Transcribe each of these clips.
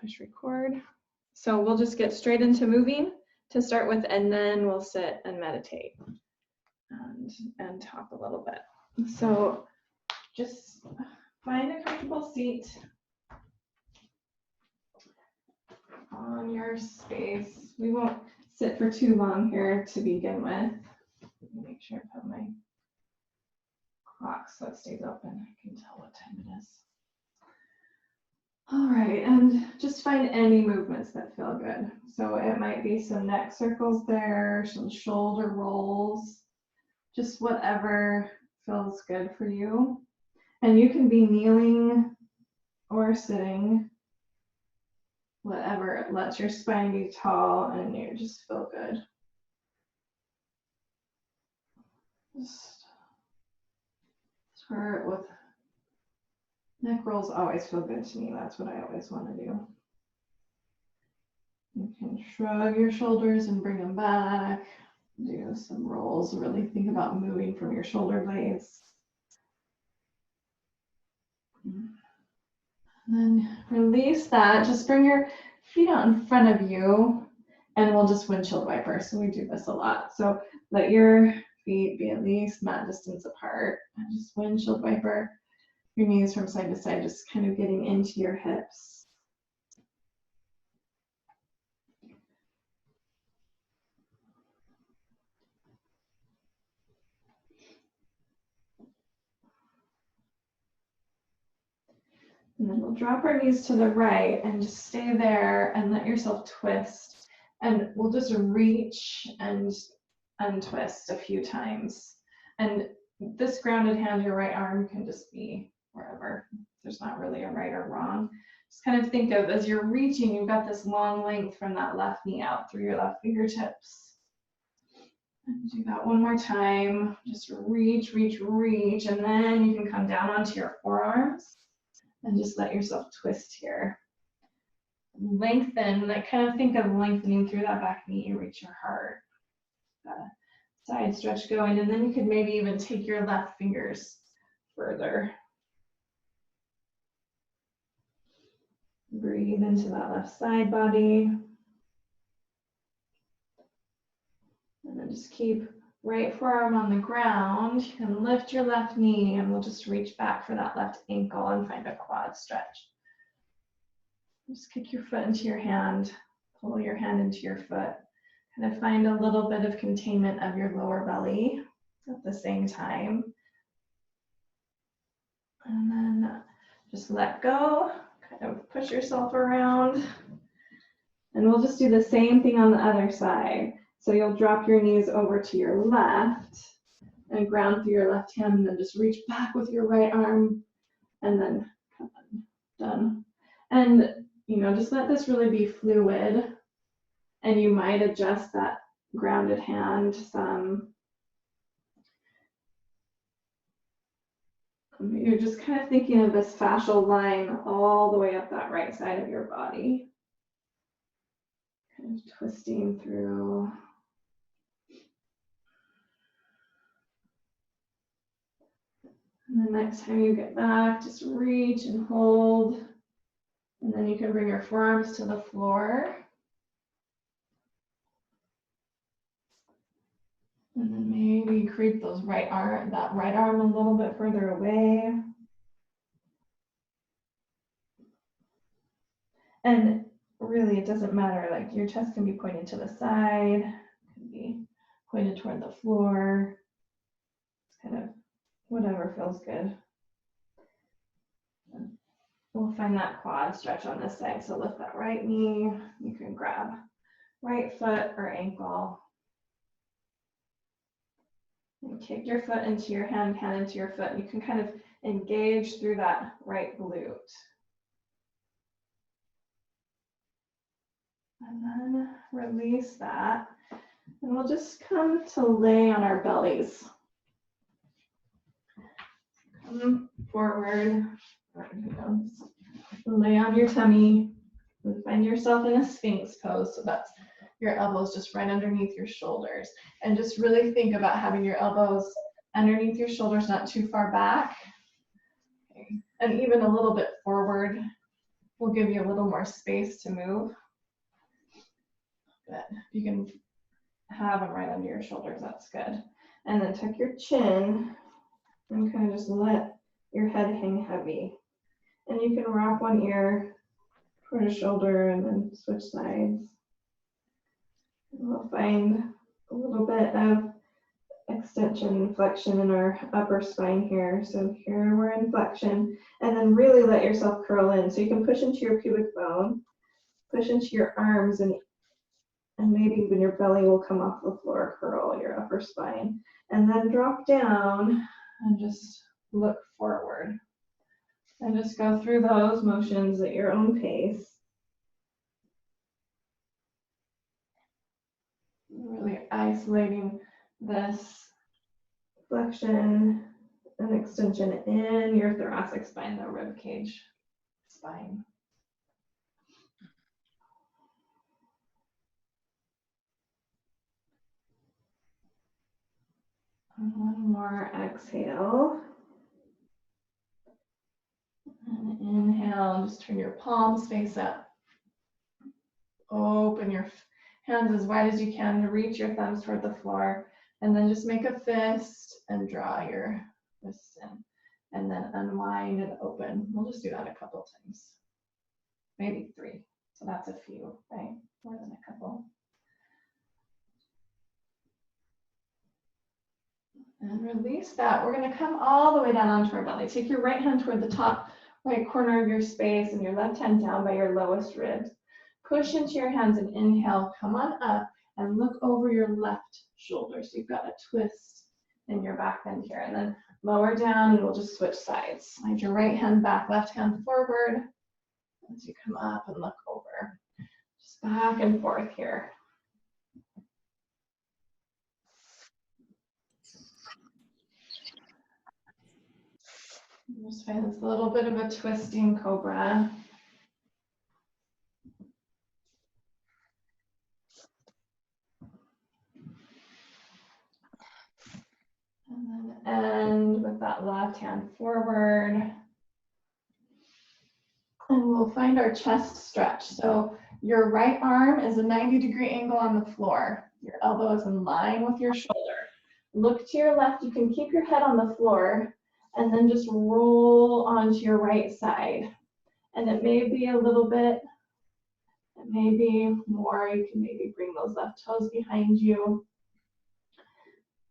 push record. So we'll just get straight into moving to start with, and then we'll sit and meditate and talk a little bit. So just find a comfortable seat on your space. We won't sit for too long here to begin with. Make sure I put my clock so it stays open. I can tell what time it is. All right, and just find any movements that feel good. So it might be some neck circles there, some shoulder rolls, just whatever feels good for you. And you can be kneeling or sitting, whatever lets your spine be tall and you just feel good. Just start with neck rolls. Always feel good to me. That's what I always want to do. You can shrug your shoulders and bring them back. Do some rolls. Really think about moving from your shoulder blades. And then release that. Just bring your feet out in front of you and we'll just windshield wiper. So we do this a lot. So let your feet be at least mat distance apart and just windshield wiper your knees from side to side, just kind of getting into your hips. And then we'll drop our knees to the right and just stay there and let yourself twist. And we'll just reach and untwist a few times. And this grounded hand, your right arm can just be wherever. There's not really a right or wrong. Just kind of think of, as you're reaching, you've got this long length from that left knee out through your left fingertips. And do that one more time. Just reach, reach, reach. And then you can come down onto your forearms and just let yourself twist here. Lengthen, like kind of think of lengthening through that back knee, reach your heart. Side stretch going, and then you could maybe even take your left fingers further. Breathe into that left side body. And then just keep right forearm on the ground. You can lift your left knee and we'll just reach back for that left ankle and find a quad stretch. Just kick your foot into your hand, pull your hand into your foot. Kind of find a little bit of containment of your lower belly at the same time. And then just let go, kind of push yourself around. And we'll just do the same thing on the other side. So you'll drop your knees over to your left and ground through your left hand and then just reach back with your right arm and then come on, done. And just let this really be fluid. And you might adjust that grounded hand some. You're just kind of thinking of this fascial line all the way up that right side of your body. Kind of twisting through. And the next time you get back, just reach and hold. And then you can bring your forearms to the floor. And then maybe creep that right arm a little bit further away. And really, it doesn't matter. Like your chest can be pointed to the side, can be pointed toward the floor. It's kind of whatever feels good. And we'll find that quad stretch on this side. So lift that right knee. You can grab right foot or ankle. And kick your foot into your hand into your foot. You can kind of engage through that right glute. And then release that. And we'll just come to lay on our bellies. Come forward. Lay on your tummy. And find yourself in a Sphinx pose. So that's your elbows just right underneath your shoulders. And just really think about having your elbows underneath your shoulders, not too far back. Okay. And even a little bit forward. will give you a little more space to move. But you can have them right under your shoulders, that's good. And then tuck your chin and kind of just let your head hang heavy. And you can wrap one ear toward a shoulder and then switch sides. And we'll find a little bit of extension and flexion in our upper spine here. So here we're in flexion, and then really let yourself curl in. So you can push into your pubic bone, push into your arms, and maybe even your belly will come off the floor, curl your upper spine. And then drop down and just look forward. And just go through those motions at your own pace. Really isolating this flexion and extension in your thoracic spine, the rib cage spine. And one more exhale. And inhale, just turn your palms face up. Open your hands as wide as you can to reach your thumbs toward the floor. And then just make a fist and draw your wrists in. And then unwind and open. We'll just do that a couple times. Maybe 3. So that's a few, right? More than a couple. And release that. We're going to come all the way down onto our belly. Take your right hand toward the top right corner of your space and your left hand down by your lowest ribs. Push into your hands and inhale. Come on up and look over your left shoulder. So you've got a twist in your back bend here. And then lower down and we'll just switch sides. Slide your right hand back, left hand forward as you come up and look over. Just back and forth here. Just find this little bit of a twisting cobra. And then end with that left hand forward. And we'll find our chest stretch. So your right arm is a 90-degree angle on the floor. Your elbow is in line with your shoulder. Look to your left. You can keep your head on the floor and then just roll onto your right side. And it may be a little bit, it may be more. You can maybe bring those left toes behind you.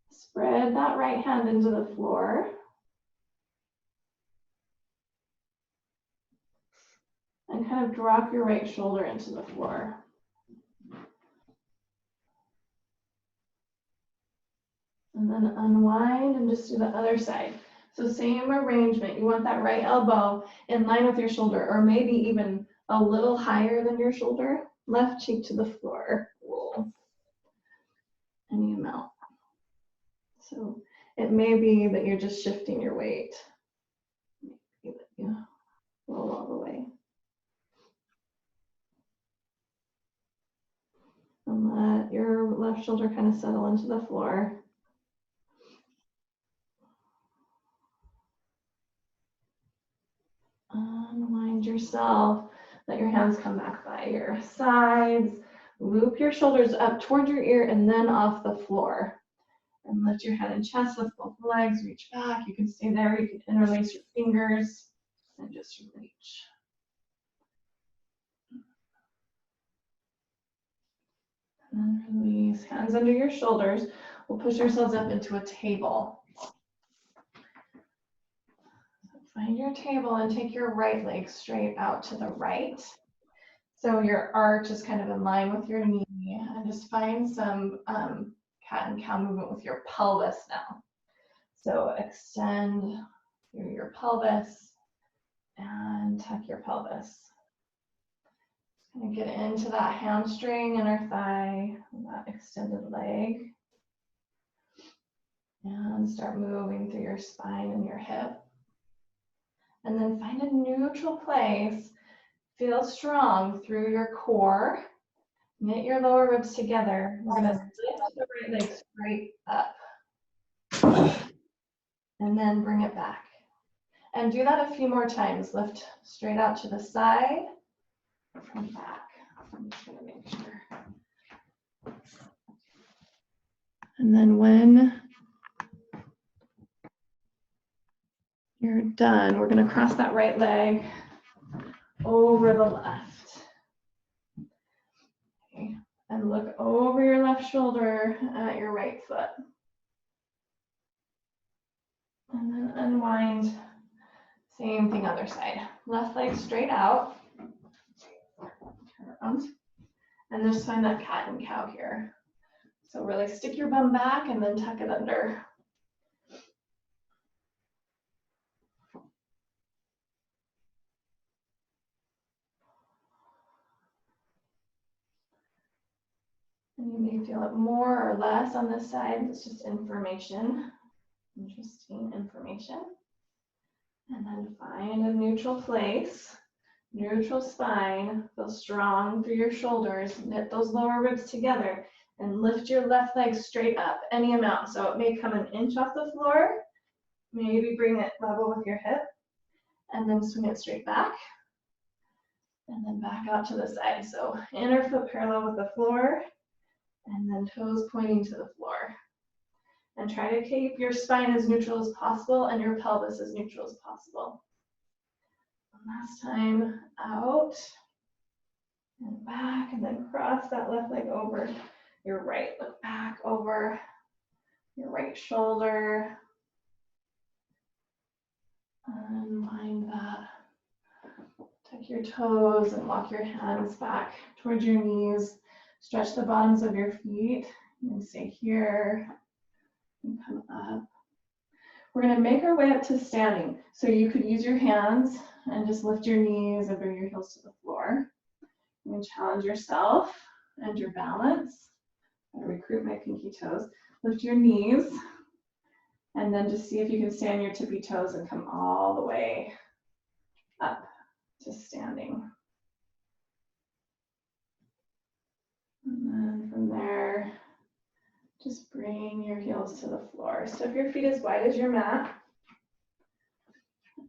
Spread that right hand into the floor. And kind of drop your right shoulder into the floor. And then unwind and just do the other side. So same arrangement. You want that right elbow in line with your shoulder, or maybe even a little higher than your shoulder. Left cheek to the floor. Roll. Any amount. So it may be that you're just shifting your weight. Maybe that you roll all the way. And let your left shoulder kind of settle into the floor. Unwind yourself. Let your hands come back by your sides. Loop your shoulders up toward your ear and then off the floor. And lift your head and chest with both legs. Reach back. You can stay there. You can interlace your fingers and just reach. And then release. Hands under your shoulders. We'll push ourselves up into a table. Find your table and take your right leg straight out to the right. So your arch is kind of in line with your knee. And just find some cat and cow movement with your pelvis now. So extend through your pelvis and tuck your pelvis. Kind of get into that hamstring, inner thigh, that extended leg. And start moving through your spine and your hip. And then find a neutral place. Feel strong through your core. Knit your lower ribs together. We're going to lift the right leg straight up. And then bring it back. And do that a few more times. Lift straight out to the side. from back. I'm just gonna make sure. And then when you're done, we're gonna cross that right leg over the left. Okay. And look over your left shoulder at your right foot. And then unwind. Same thing other side. Left leg straight out. Turn around. And just find that cat and cow here. So really stick your bum back and then tuck it under. And you may feel it more or less on this side. It's just information. Interesting information. And then find a neutral place, neutral spine. Feel strong through your shoulders. Knit those lower ribs together and lift your left leg straight up, any amount. So it may come an inch off the floor. Maybe bring it level with your hip and then swing it straight back. And then back out to the side. So inner foot parallel with the floor and then toes pointing to the floor. And try to keep your spine as neutral as possible and your pelvis as neutral as possible. Last time, out and back, and then cross that left leg over your right. Look back over your right shoulder. Unwind that. Tuck your toes and walk your hands back towards your knees. Stretch the bottoms of your feet. And stay here. And come up. We're going to make our way up to standing. So you could use your hands and just lift your knees and bring your heels to the floor. You can challenge yourself and your balance. I'm going to recruit my pinky toes. Lift your knees and then just see if you can stay on your tippy toes and come all the way up to standing. And then from there, just bring your heels to the floor. Step your feet as wide as your mat.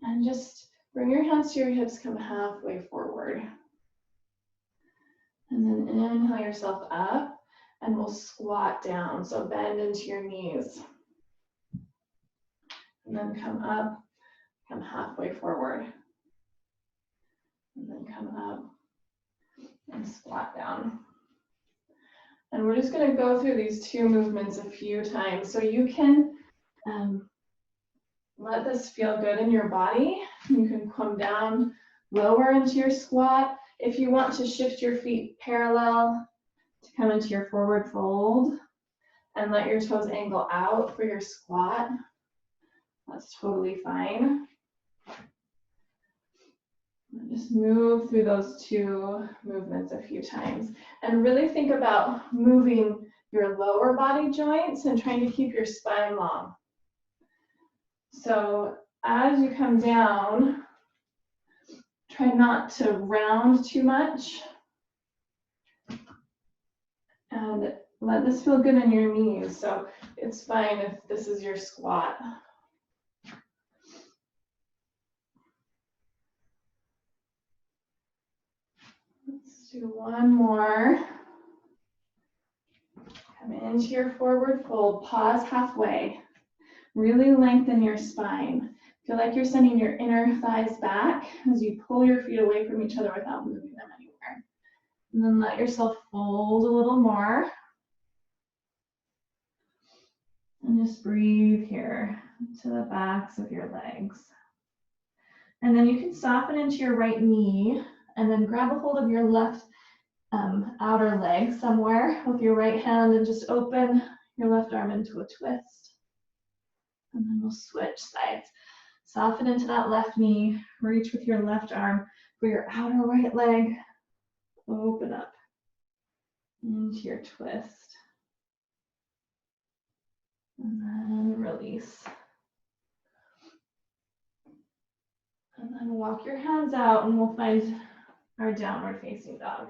And just bring your hands to your hips, come halfway forward. And then inhale yourself up and we'll squat down. So bend into your knees. And then come up, come halfway forward. And then come up and squat down. And we're just going to go through these two movements a few times so you can let this feel good in your body. You can come down lower into your squat. If you want to shift your feet parallel to come into your forward fold and let your toes angle out for your squat, that's totally fine. Just move through those two movements a few times and really think about moving your lower body joints and trying to keep your spine long. So as you come down, try not to round too much and let this feel good in your knees. So it's fine if this is your squat. Let's do one more. Come into your forward fold, pause halfway. Really lengthen your spine. Feel like you're sending your inner thighs back as you pull your feet away from each other without moving them anywhere. And then let yourself fold a little more. And just breathe here to the backs of your legs. And then you can soften into your right knee and then grab a hold of your left outer leg somewhere with your right hand and just open your left arm into a twist. And then we'll switch sides. Soften into that left knee. Reach with your left arm for your outer right leg. Open up into your twist. And then release. And then walk your hands out and we'll find our downward facing dog.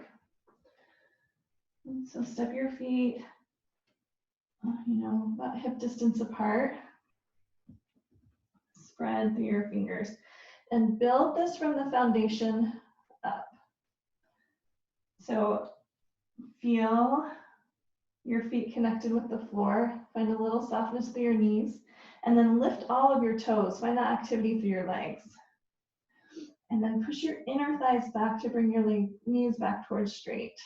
And so step your feet, about hip distance apart. Spread through your fingers and build this from the foundation up. So feel your feet connected with the floor. Find a little softness through your knees. And then lift all of your toes. Find that activity through your legs. And then push your inner thighs back to bring your knees back towards straight.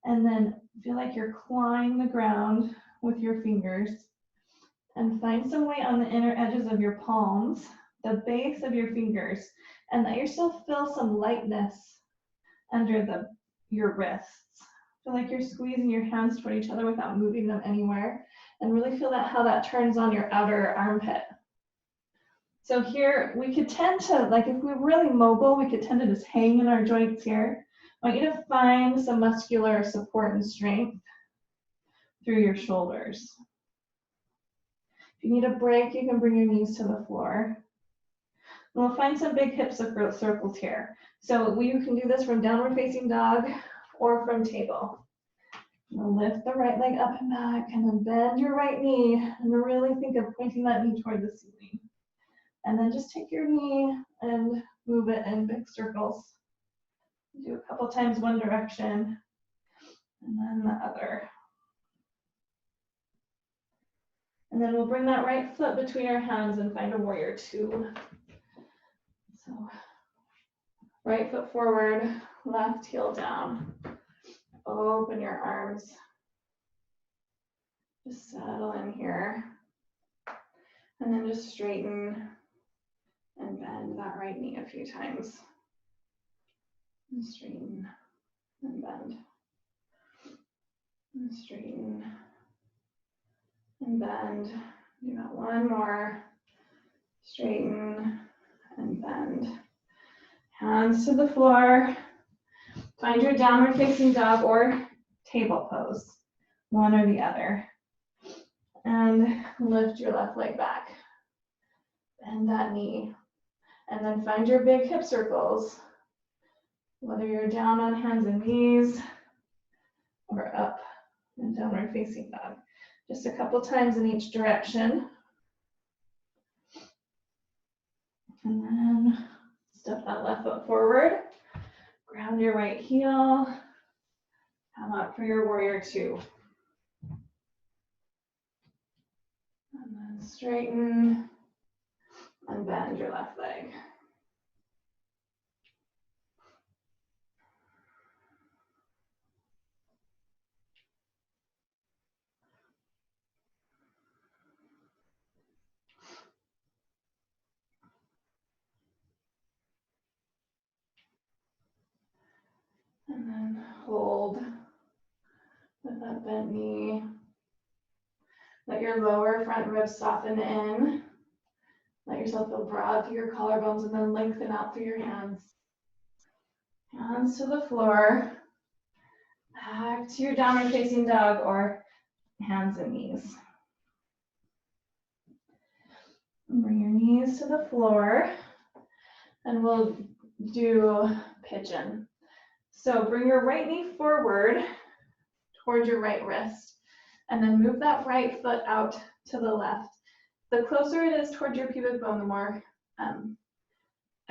And then feel like you're clawing the ground with your fingers. And find some weight on the inner edges of your palms, the base of your fingers, and let yourself feel some lightness under your wrists. Feel like you're squeezing your hands toward each other without moving them anywhere. And really feel how that turns on your outer armpit. So here, we could tend to, like if we're really mobile, we could tend to just hang in our joints here. I want you to find some muscular support and strength through your shoulders. If you need a break, you can bring your knees to the floor. And we'll find some big hip circles here. So you can do this from downward facing dog or from table. You'll lift the right leg up and back, and then bend your right knee, and really think of pointing that knee toward the ceiling. And then just take your knee and move it in big circles. Do a couple times one direction, and then the other. And then we'll bring that right foot between our hands and find a warrior two. So right foot forward, left heel down. Open your arms. Just settle in here. And then just straighten and bend that right knee a few times. And straighten and bend. And straighten and bend. Do that one more. Straighten and bend. Hands to the floor. Find your downward facing dog or table pose, one or the other. And lift your left leg back. Bend that knee. And then find your big hip circles, whether you're down on hands and knees or up and downward facing dog. Just a couple times in each direction. And then step that left foot forward. Ground your right heel. Come up for your warrior two. And then straighten and bend your left leg. And then hold with that bent knee. Let your lower front ribs soften in. Let yourself feel broad through your collarbones and then lengthen out through your hands. Hands to the floor. Back to your downward facing dog or hands and knees. And bring your knees to the floor. And we'll do pigeon. So bring your right knee forward towards your right wrist, and then move that right foot out to the left. The closer it is towards your pubic bone, the more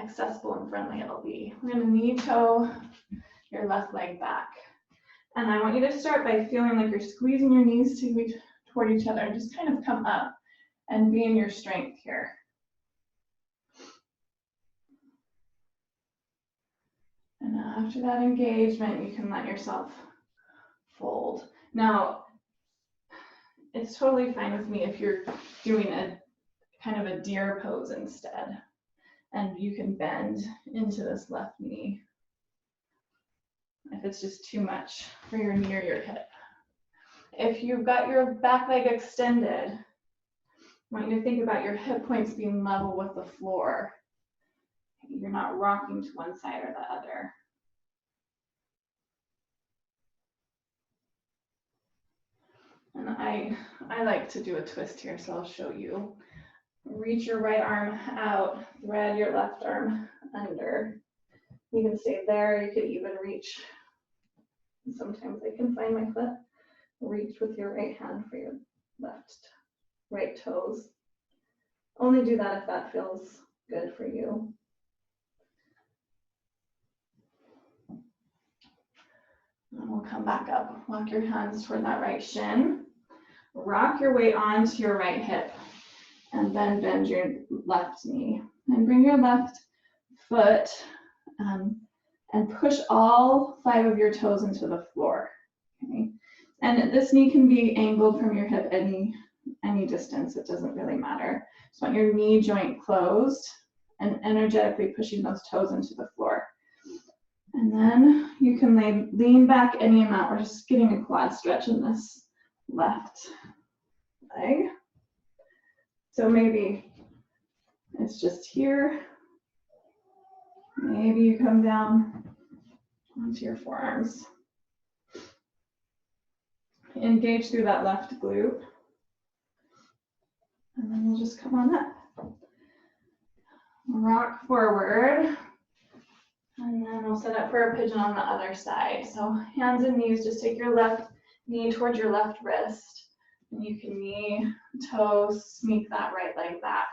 accessible and friendly it'll be. We're going to knee toe your left leg back. And I want you to start by feeling like you're squeezing your knees toward each other and just kind of come up and be in your strength here. And after that engagement, you can let yourself fold. Now, it's totally fine with me if you're doing a kind of a deer pose instead. And you can bend into this left knee if it's just too much for your knee or your hip. If you've got your back leg extended, I want you to think about your hip points being level with the floor. You're not rocking to one side or the other. And I like to do a twist here, so I'll show you. Reach your right arm out, thread your left arm under. You can stay there, you could even reach. Sometimes I can find my foot. Reach with your right hand for your right toes. Only do that if that feels good for you. And we'll come back up. Walk your hands toward that right shin. Rock your weight onto your right hip. And then bend your left knee. And bring your left foot and push all 5 of your toes into the floor. Okay? And this knee can be angled from your hip any distance. It doesn't really matter. Just want your knee joint closed and energetically pushing those toes into the floor. And then you can lean back any amount. We're just getting a quad stretch in this left leg. So maybe it's just here. Maybe you come down onto your forearms. Engage through that left glute. And then we'll just come on up. Rock forward. And then we'll set up for a pigeon on the other side. So hands and knees, just take your left knee towards your left wrist. And you can knee, toes, sneak that right leg back.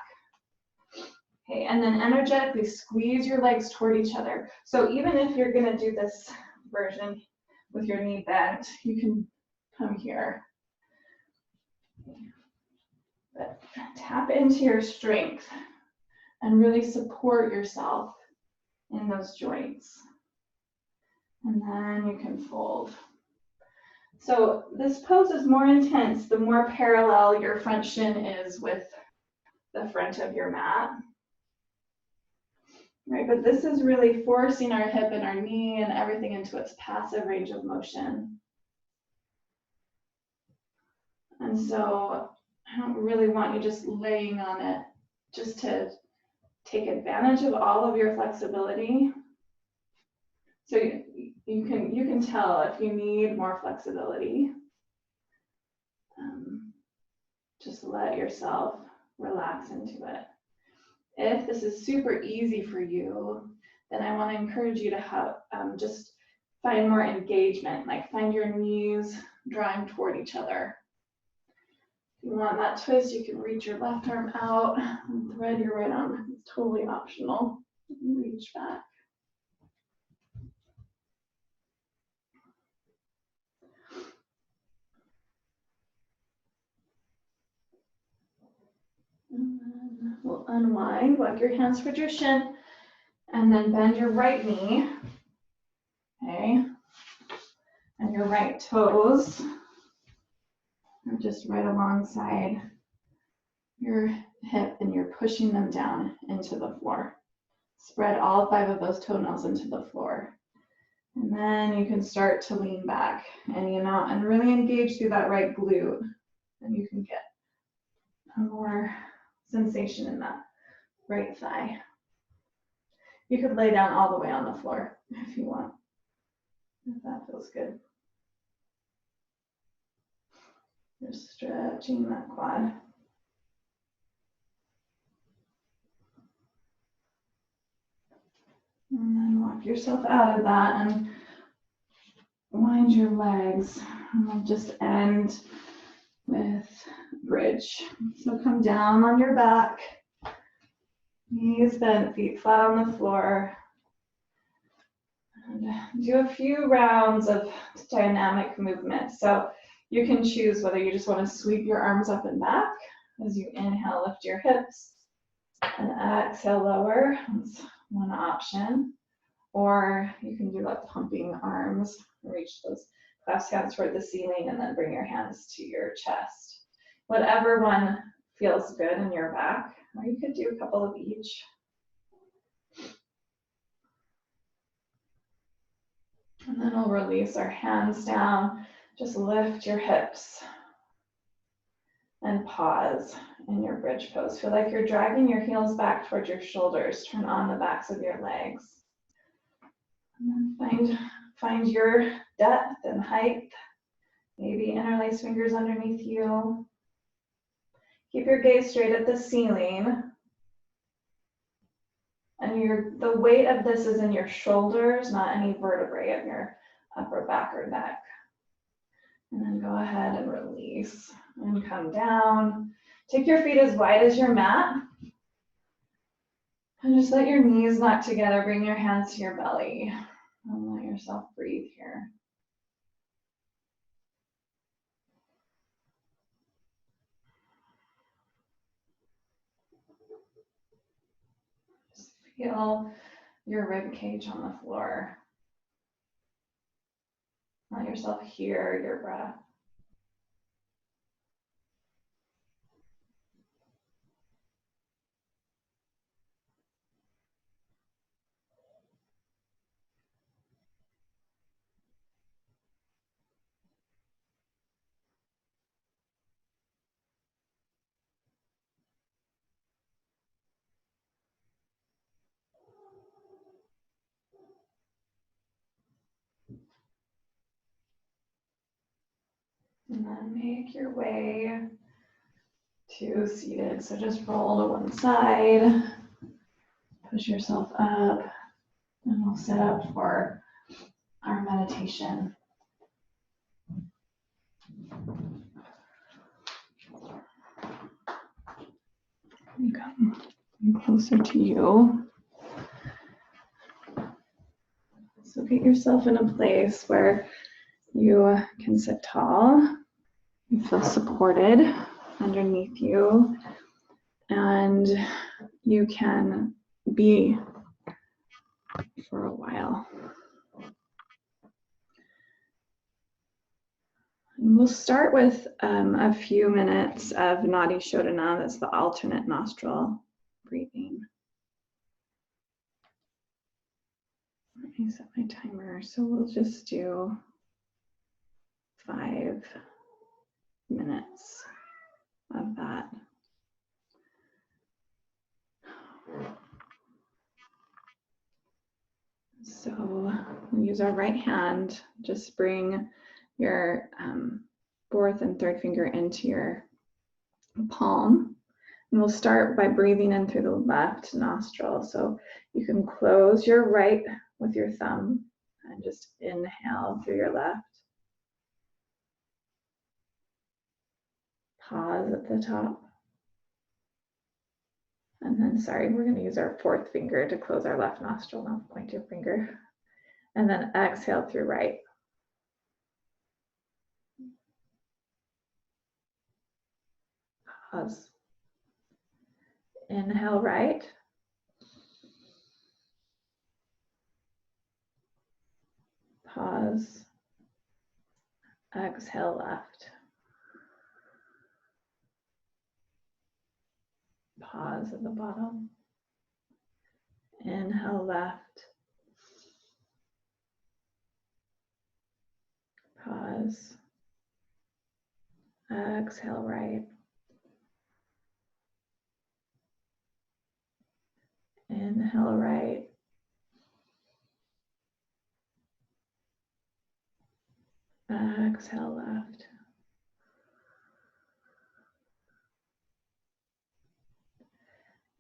Okay, and then energetically squeeze your legs toward each other. So even if you're gonna do this version with your knee bent, you can come here. But tap into your strength and really support yourself in those joints. And then you can fold. So this pose is more intense the more parallel your front shin is with the front of your mat. Right, but this is really forcing our hip and our knee and everything into its passive range of motion. And so I don't really want you just laying on it just to take advantage of all of your flexibility. So you can tell if you need more flexibility. Just let yourself relax into it. If this is super easy for you, then I want to encourage you to have just find more engagement, like find your knees drawing toward each other. If you want that twist, you can reach your left arm out and thread your right arm. It's totally optional. Reach back. And then we'll unwind, walk your hands towards your shin, and then bend your right knee, okay? And your right toes are just right alongside your hip, and you're pushing them down into the floor. Spread all 5 of those toenails into the floor. And then you can start to lean back any amount and really engage through that right glute. And you can get more sensation in that right thigh. You could lay down all the way on the floor if you want, if that feels good. Just stretching that quad. And then walk yourself out of that and wind your legs. And we'll just end with bridge. So come down on your back, knees bent, feet flat on the floor. And do a few rounds of dynamic movement. So you can choose whether you just want to sweep your arms up and back as you inhale, lift your hips, and exhale, lower. That's one option. Or you can do like pumping arms, reach those clasped hands toward the ceiling, and then bring your hands to your chest. Whatever one feels good in your back, or you could do a couple of each. And then we'll release our hands down. Just lift your hips and pause in your bridge pose. Feel like you're dragging your heels back towards your shoulders. Turn on the backs of your legs. And then find your depth and height. Maybe interlace fingers underneath you. Keep your gaze straight at the ceiling. And the weight of this is in your shoulders, not any vertebrae of your upper back or neck. And then go ahead and release and come down. Take your feet as wide as your mat. And just let your knees knock together. Bring your hands to your belly. And let yourself breathe here. Feel your rib cage on the floor. Let yourself hear your breath. And then make your way to seated. So just roll to one side, push yourself up, and we'll set up for our meditation. Come closer to you. So get yourself in a place where you can sit tall. You feel supported underneath you, and you can be for a while. And we'll start with a few minutes of nadi shodina. That's the alternate nostril breathing. Let me set my timer. So we'll just do 5 minutes of that. So we'll use our right hand. Just bring your fourth and third finger into your palm. And we'll start by breathing in through the left nostril. So you can close your right with your thumb and just inhale through your left. Pause at the top. And then, we're going to use our fourth finger to close our left nostril, not point your finger. And then exhale through right. Pause. Inhale right. Pause. Exhale left. Pause at the bottom. Inhale left. Pause. Exhale right. Inhale right. Exhale left.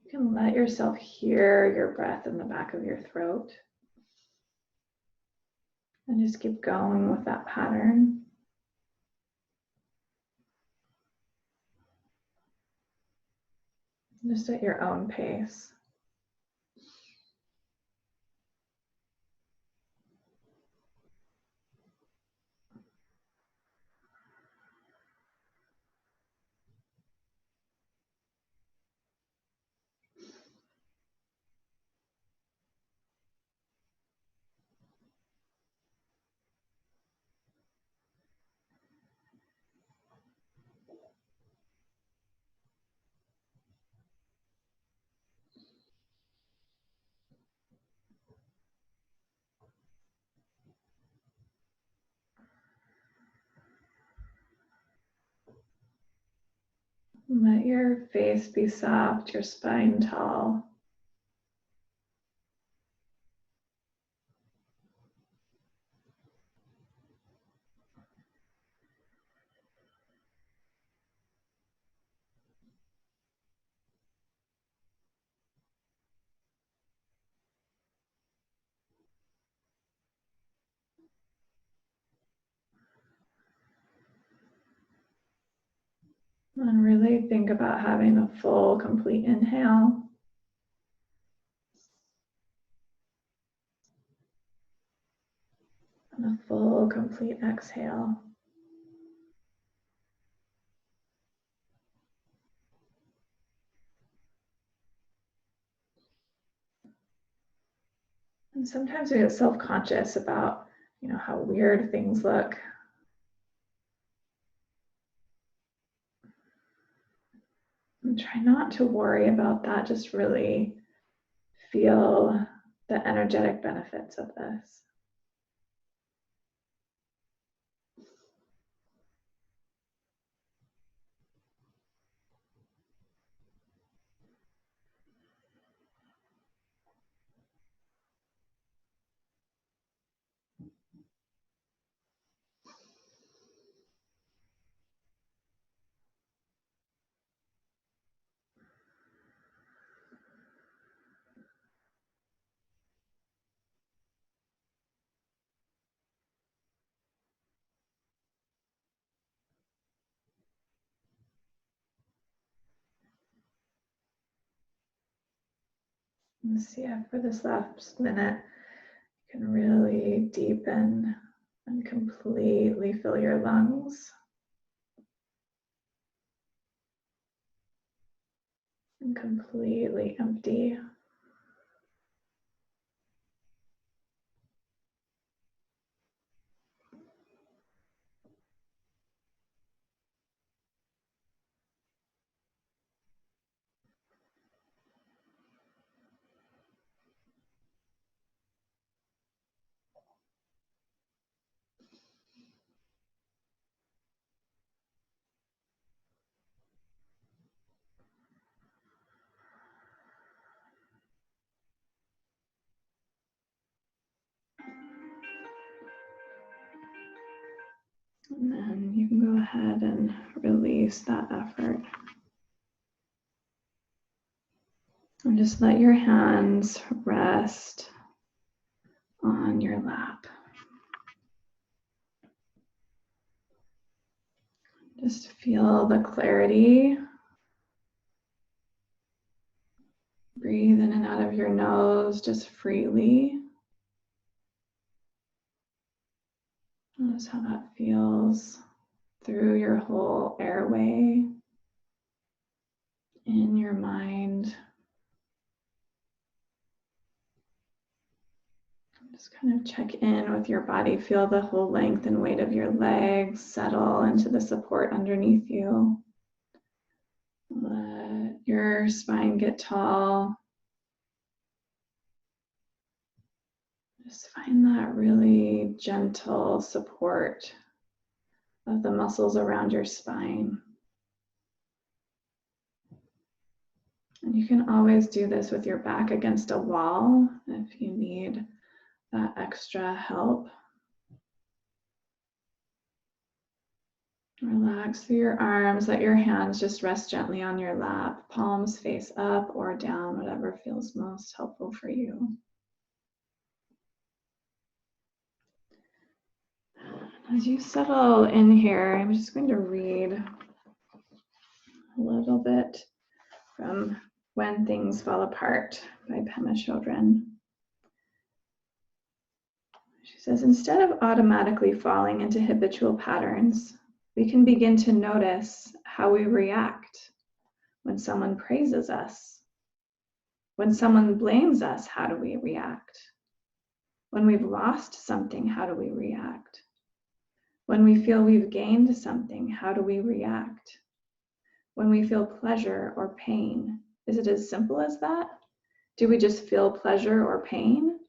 You can let yourself hear your breath in the back of your throat. And just keep going with that pattern. Just at your own pace. Let your face be soft, your spine tall. And really think about having a full, complete inhale. And a full, complete exhale. And sometimes we get self-conscious about, how weird things look. And try not to worry about that, just really feel the energetic benefits of this. And see if for this last minute, you can really deepen and completely fill your lungs. And completely empty. And then you can go ahead and release that effort. And just let your hands rest on your lap. Just feel the clarity. Breathe in and out of your nose just freely. Notice how that feels through your whole airway, in your mind. Just kind of check in with your body. Feel the whole length and weight of your legs settle into the support underneath you. Let your spine get tall. Just find that really gentle support of the muscles around your spine. And you can always do this with your back against a wall if you need that extra help. Relax through your arms. Let your hands just rest gently on your lap. Palms face up or down, whatever feels most helpful for you. As you settle in here, I'm just going to read a little bit from When Things Fall Apart by Pema Chodron. She says, instead of automatically falling into habitual patterns, we can begin to notice how we react when someone praises us. When someone blames us, how do we react? When we've lost something, how do we react? When we feel we've gained something, how do we react? When we feel pleasure or pain, is it as simple as that? Do we just feel pleasure or pain?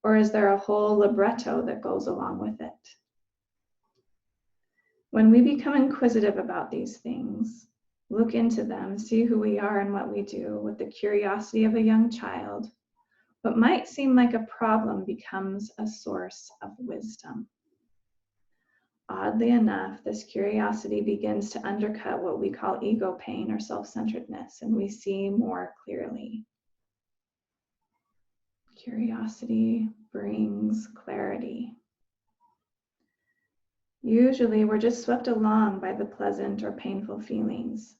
Or is there a whole libretto that goes along with it? When we become inquisitive about these things, look into them, see who we are and what we do with the curiosity of a young child, what might seem like a problem becomes a source of wisdom. Oddly enough, this curiosity begins to undercut what we call ego pain or self-centeredness, and we see more clearly. Curiosity brings clarity. Usually, we're just swept along by the pleasant or painful feelings.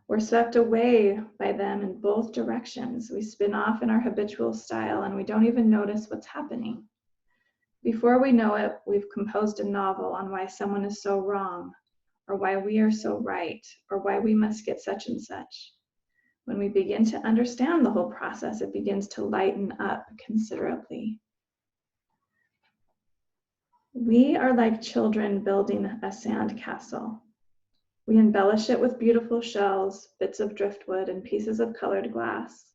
We're swept away by them in both directions. We spin off in our habitual style, and we don't even notice what's happening. Before we know it, we've composed a novel on why someone is so wrong, or why we are so right, or why we must get such and such. When we begin to understand the whole process, it begins to lighten up considerably. We are like children building a sand castle. We embellish it with beautiful shells, bits of driftwood, and pieces of colored glass.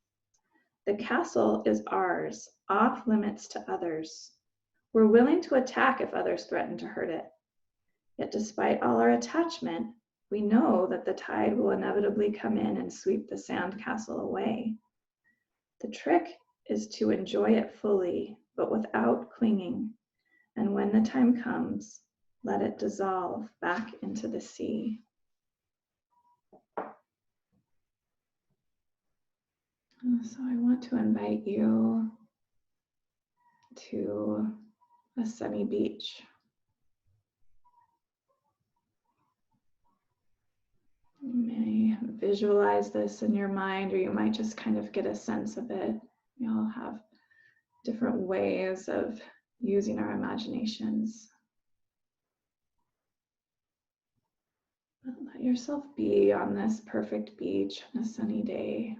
The castle is ours, off limits to others. We're willing to attack if others threaten to hurt it. Yet despite all our attachment, we know that the tide will inevitably come in and sweep the sand castle away. The trick is to enjoy it fully, but without clinging. And when the time comes, let it dissolve back into the sea. So I want to invite you to a sunny beach. You may visualize this in your mind, or you might just kind of get a sense of it. We all have different ways of using our imaginations. But let yourself be on this perfect beach on a sunny day.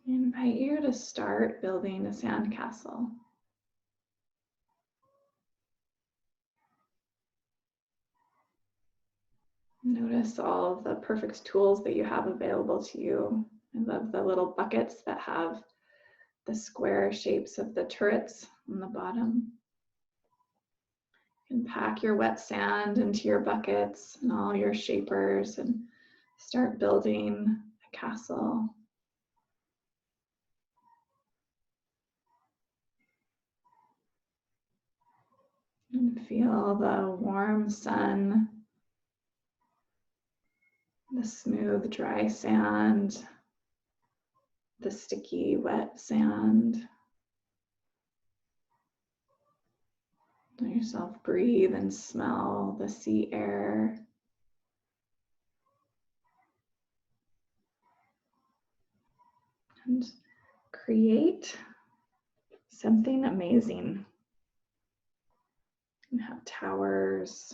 I invite you to start building a sandcastle. Notice all of the perfect tools that you have available to you. I love the little buckets that have the square shapes of the turrets on the bottom. You can pack your wet sand into your buckets and all your shapers and start building a castle. And feel the warm sun, the smooth, dry sand, the sticky, wet sand. Let yourself breathe and smell the sea air. And create something amazing. You have towers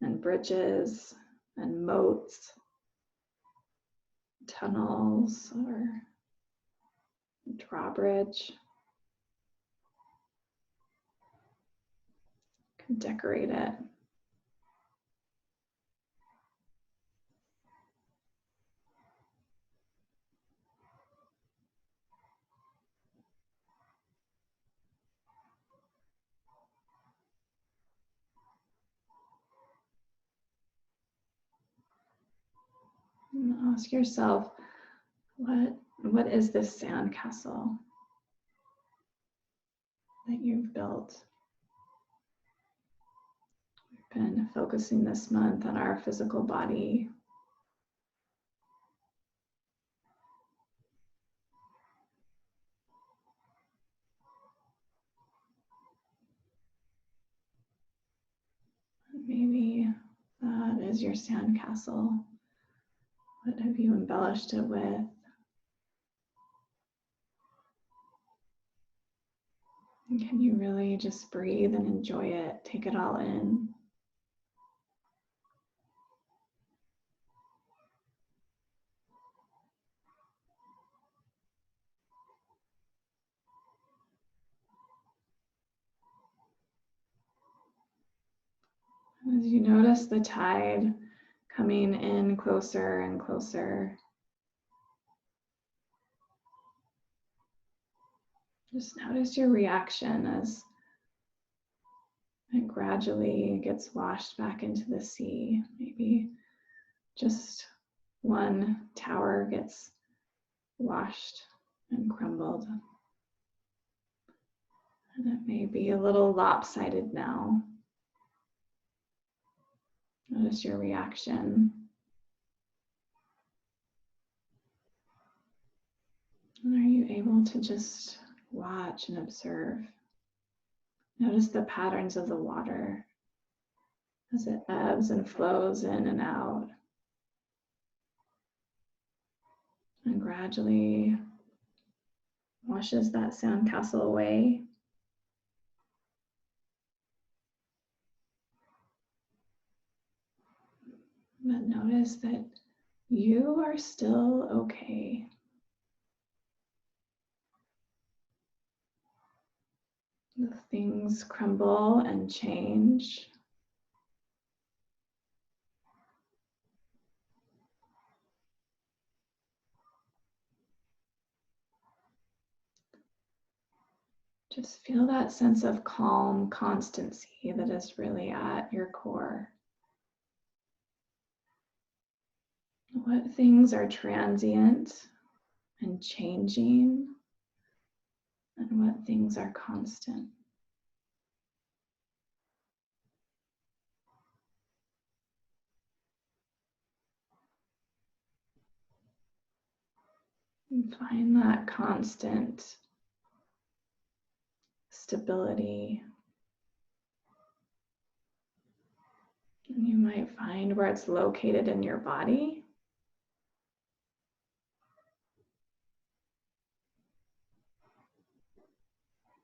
and bridges and moats, tunnels or drawbridge. You can decorate it. And ask yourself, what is this sandcastle that you've built? We've been focusing this month on our physical body. Maybe that is your sandcastle. What have you embellished it with? And can you really just breathe and enjoy it? Take it all in. As you notice the tide coming in closer and closer, just notice your reaction as it gradually gets washed back into the sea. Maybe just one tower gets washed and crumbled. And it may be a little lopsided now. Notice your reaction. And are you able to just watch and observe? Notice the patterns of the water as it ebbs and flows in and out. And gradually washes that sandcastle away. But But notice that you are still okay. The things crumble and change. Just feel that sense of calm constancy that is really at your core. What things are transient and changing, and what things are constant. And find that constant stability. And you might find where it's located in your body.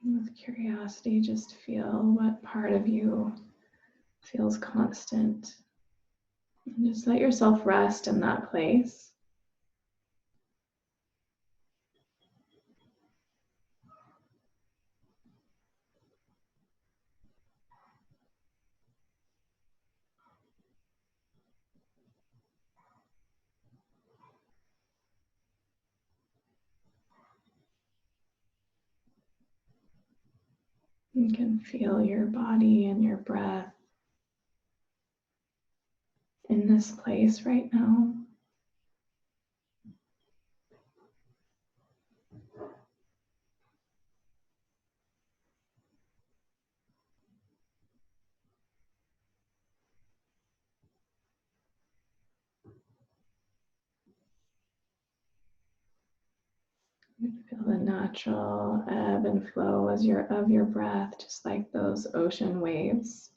And with curiosity, just feel what part of you feels constant. And just let yourself rest in that place. You can feel your body and your breath in this place right now. You can feel the natural ebb and flow of your breath, just like those ocean waves.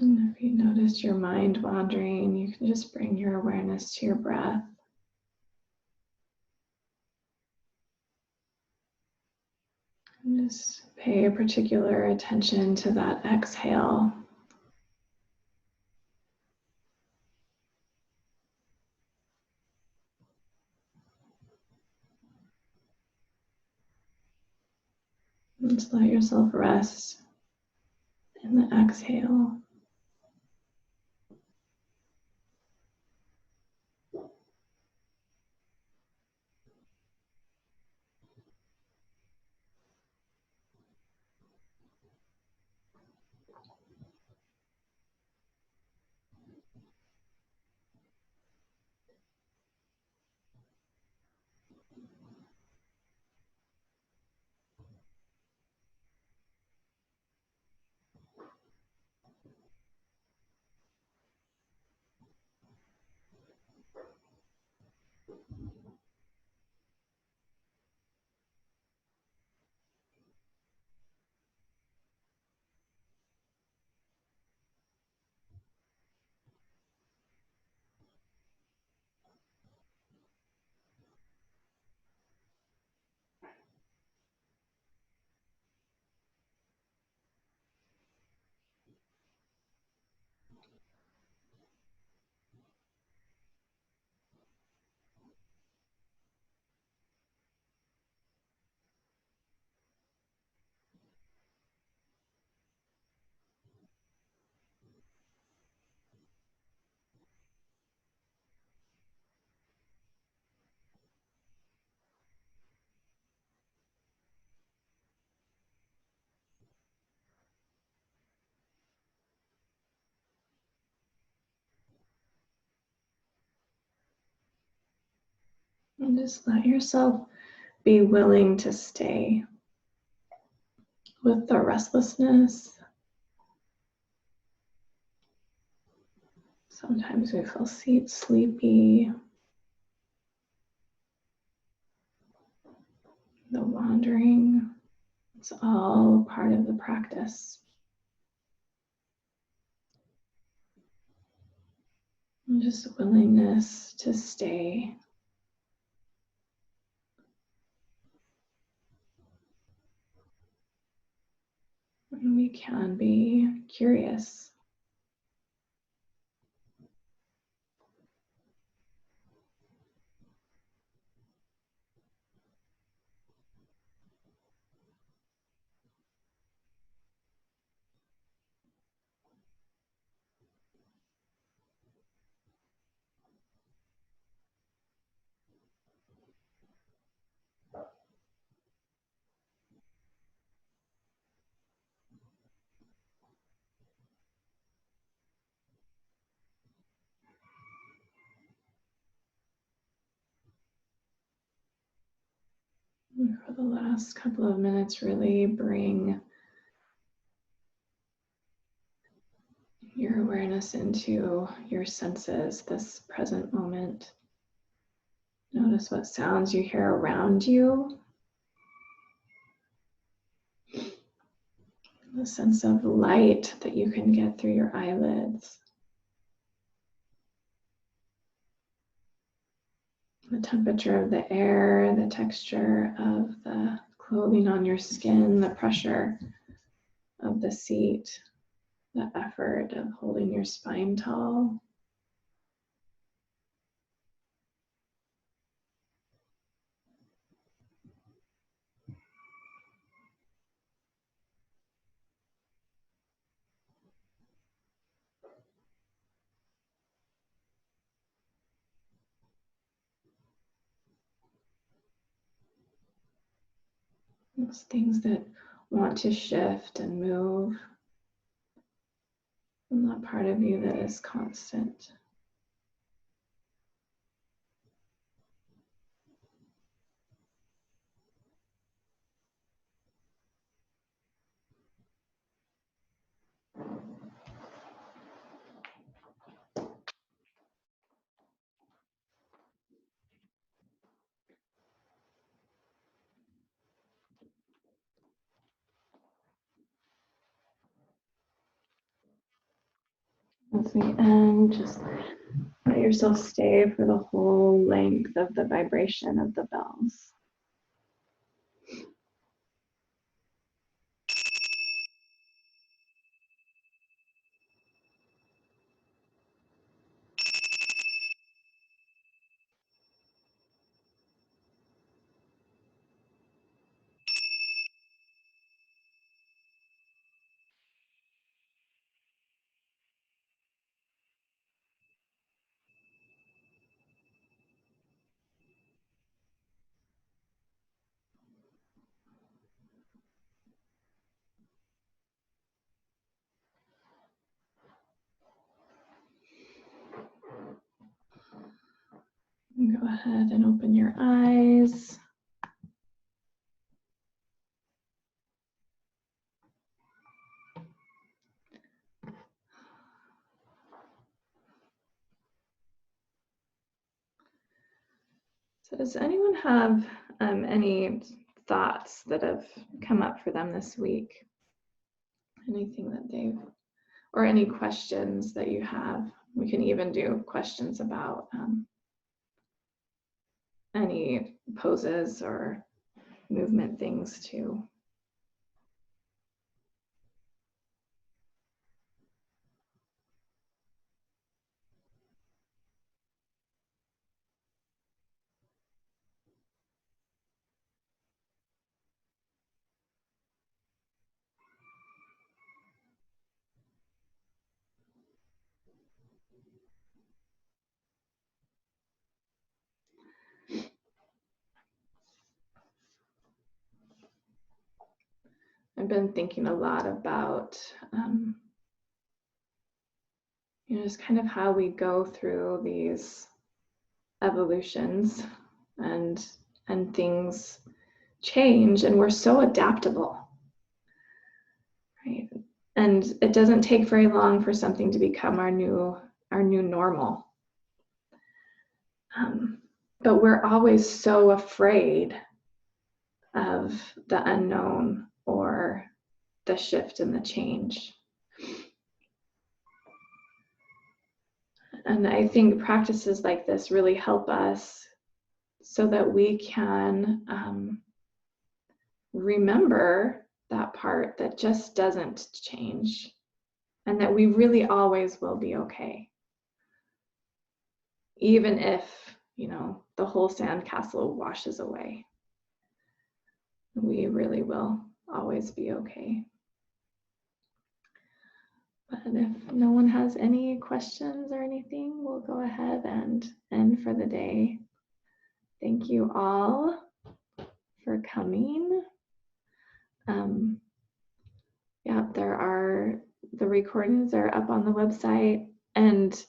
And if you notice your mind wandering, you can just bring your awareness to your breath. And just pay a particular attention to that exhale. And just let yourself rest in the exhale. And just let yourself be willing to stay with the restlessness. Sometimes we feel sleepy, the wandering. It's all part of the practice. And just willingness to stay. And we can be curious. And for the last couple of minutes, really bring your awareness into your senses, this present moment. Notice what sounds you hear around you. The sense of light that you can get through your eyelids. The temperature of the air, the texture of the clothing on your skin, the pressure of the seat, the effort of holding your spine tall. Those things that want to shift and move, and that part of you that is constant. As we end, just let yourself stay for the whole length of the vibration of the bells. And go ahead and open your eyes. So does anyone have any thoughts that have come up for them this week? Anything that they've, or any questions that you have? We can even do questions about any poses or movement things too. I've been thinking a lot about, just kind of how we go through these evolutions and things change, and we're so adaptable, right? And it doesn't take very long for something to become our new normal. But we're always so afraid of the unknown or the shift and the change. And I think practices like this really help us so that we can remember that part that just doesn't change, and that we really always will be okay. Even if, you know, the whole sandcastle washes away, we really will always be okay. But if no one has any questions or anything, we'll go ahead and end for the day. Thank you all for coming. Yeah, the recordings are up on the website, and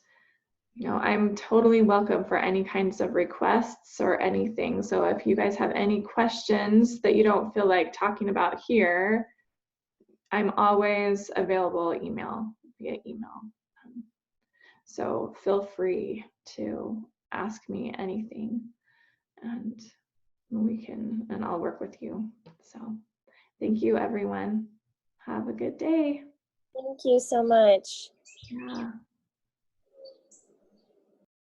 you know, I'm totally welcome for any kinds of requests or anything. So if you guys have any questions that you don't feel like talking about here, I'm always available via email. So feel free to ask me anything, and I'll work with you. So thank you, everyone. Have a good day. Thank you so much. Yeah.